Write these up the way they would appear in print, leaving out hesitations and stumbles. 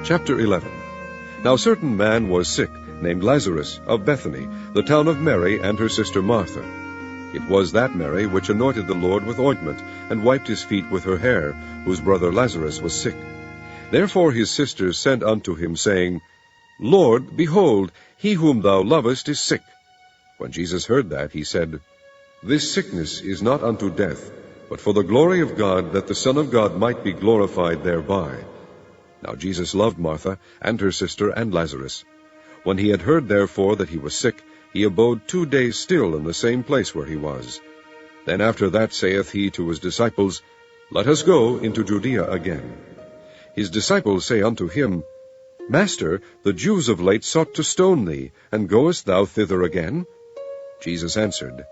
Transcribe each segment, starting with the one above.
Chapter 11. Now a certain man was sick, named Lazarus, of Bethany, the town of Mary and her sister Martha. It was that Mary which anointed the Lord with ointment, and wiped his feet with her hair, whose brother Lazarus was sick. Therefore his sisters sent unto him, saying, Lord, behold, he whom thou lovest is sick. When Jesus heard that, he said, This sickness is not unto death, but for the glory of God, that the Son of God might be glorified thereby. Now Jesus loved Martha, and her sister, and Lazarus. When he had heard therefore that he was sick, he abode 2 days still in the same place where he was. Then after that saith he to his disciples, Let us go into Judea again. His disciples say unto him, Master, the Jews of late sought to stone thee, and goest thou thither again? Jesus answered,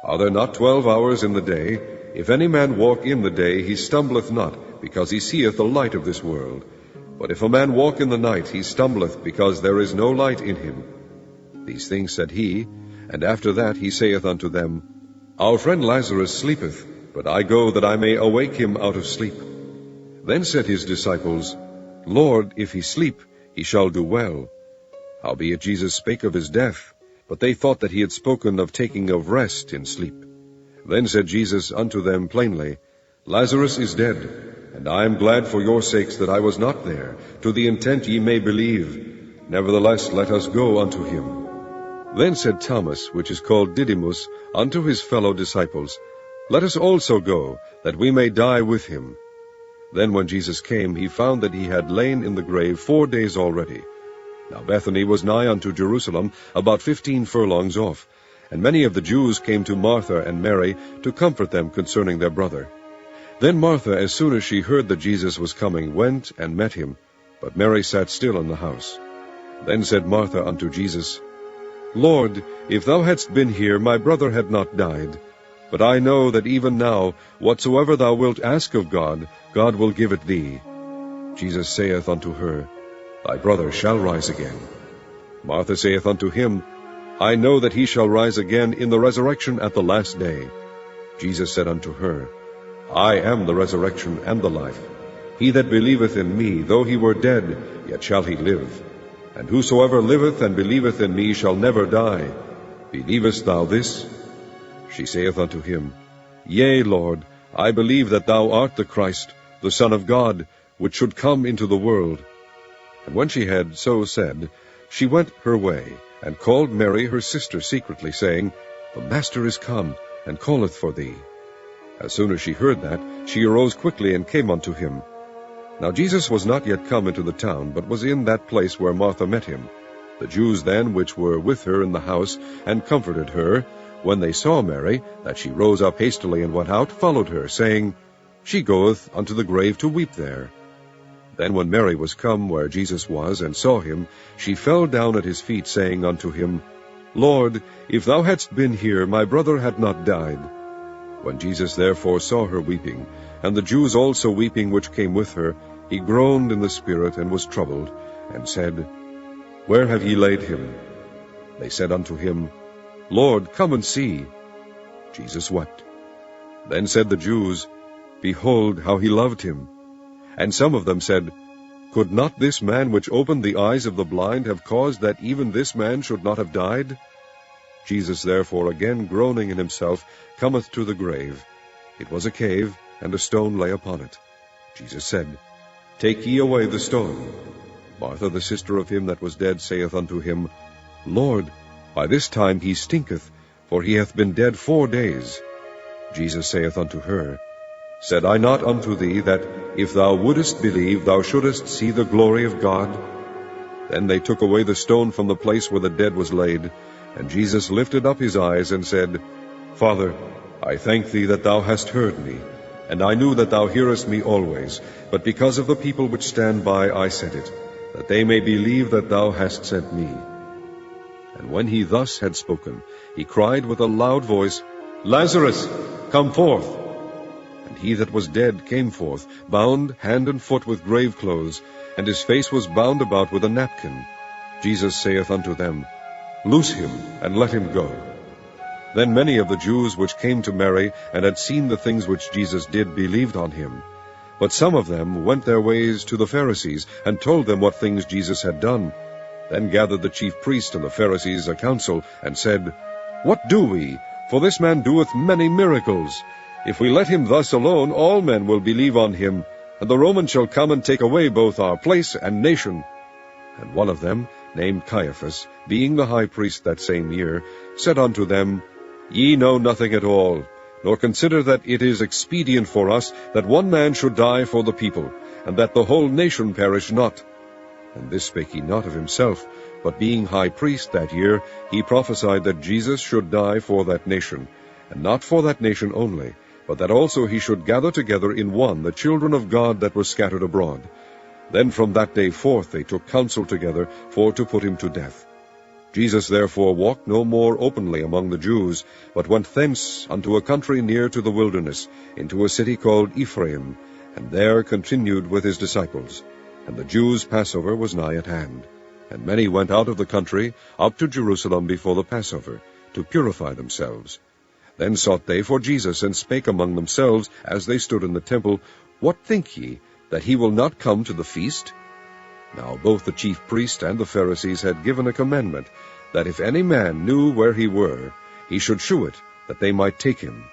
Are there not 12 hours in the day? If any man walk in the day, he stumbleth not, because he seeth the light of this world. But if a man walk in the night, he stumbleth, because there is no light in him. These things said he, and after that he saith unto them, Our friend Lazarus sleepeth, but I go that I may awake him out of sleep. Then said his disciples, Lord, if he sleep, he shall do well. Howbeit Jesus spake of his death, but they thought that he had spoken of taking of rest in sleep. Then said Jesus unto them plainly, Lazarus is dead, and I am glad for your sakes that I was not there, to the intent ye may believe. Nevertheless, let us go unto him. Then said Thomas, which is called Didymus, unto his fellow disciples, Let us also go, that we may die with him. Then when Jesus came, he found that he had lain in the grave 4 days already. Now Bethany was nigh unto Jerusalem, about 15 furlongs off, and many of the Jews came to Martha and Mary to comfort them concerning their brother. Then Martha, as soon as she heard that Jesus was coming, went and met him, but Mary sat still in the house. Then said Martha unto Jesus, Lord, if thou hadst been here, my brother had not died. But I know that even now, whatsoever thou wilt ask of God, God will give it thee. Jesus saith unto her, Thy brother shall rise again. Martha saith unto him, I know that he shall rise again in the resurrection at the last day. Jesus said unto her, I am the resurrection and the life. He that believeth in me, though he were dead, yet shall he live. And whosoever liveth and believeth in me shall never die. Believest thou this? She saith unto him, Yea, Lord, I believe that thou art the Christ, the Son of God, which should come into the world. And when she had so said, she went her way, and called Mary her sister secretly, saying, The Master is come, and calleth for thee. As soon as she heard that, she arose quickly and came unto him. Now Jesus was not yet come into the town, but was in that place where Martha met him. The Jews then which were with her in the house, and comforted her, when they saw Mary, that she rose up hastily and went out, followed her, saying, She goeth unto the grave to weep there. Then when Mary was come where Jesus was, and saw him, she fell down at his feet, saying unto him, Lord, if thou hadst been here, my brother had not died. When Jesus therefore saw her weeping, and the Jews also weeping which came with her, he groaned in the spirit, and was troubled, and said, Where have ye laid him? They said unto him, Lord, come and see. Jesus wept. Then said the Jews, Behold how he loved him. And some of them said, Could not this man which opened the eyes of the blind have caused that even this man should not have died? Jesus therefore, again groaning in himself, cometh to the grave. It was a cave, and a stone lay upon it. Jesus said, Take ye away the stone. Martha, the sister of him that was dead, saith unto him, Lord, by this time he stinketh, for he hath been dead 4 days. Jesus saith unto her, Said I not unto thee, that if thou wouldest believe, thou shouldest see the glory of God? Then they took away the stone from the place where the dead was laid. And Jesus lifted up his eyes, and said, Father, I thank thee that thou hast heard me. And I knew that thou hearest me always, but because of the people which stand by I said it, that they may believe that thou hast sent me. And when he thus had spoken, he cried with a loud voice, Lazarus, come forth. And he that was dead came forth, bound hand and foot with grave clothes, and his face was bound about with a napkin. Jesus saith unto them, Loose him, and let him go. Then many of the Jews which came to Mary, and had seen the things which Jesus did, believed on him. But some of them went their ways to the Pharisees, and told them what things Jesus had done. Then gathered the chief priests and the Pharisees a council, and said, What do we? For this man doeth many miracles. If we let him thus alone, all men will believe on him, and the Romans shall come and take away both our place and nation. And one of them, named Caiaphas, being the high priest that same year, said unto them, Ye know nothing at all, nor consider that it is expedient for us that one man should die for the people, and that the whole nation perish not. And this spake he not of himself, but being high priest that year, he prophesied that Jesus should die for that nation, and not for that nation only, but that also he should gather together in one the children of God that were scattered abroad. Then from that day forth they took counsel together for to put him to death. Jesus therefore walked no more openly among the Jews, but went thence unto a country near to the wilderness, into a city called Ephraim, and there continued with his disciples. And the Jews' Passover was nigh at hand. And many went out of the country up to Jerusalem before the Passover, to purify themselves. Then sought they for Jesus, and spake among themselves, as they stood in the temple, What think ye, that he will not come to the feast? Now both the chief priests and the Pharisees had given a commandment, that if any man knew where he were, he should shew it, that they might take him.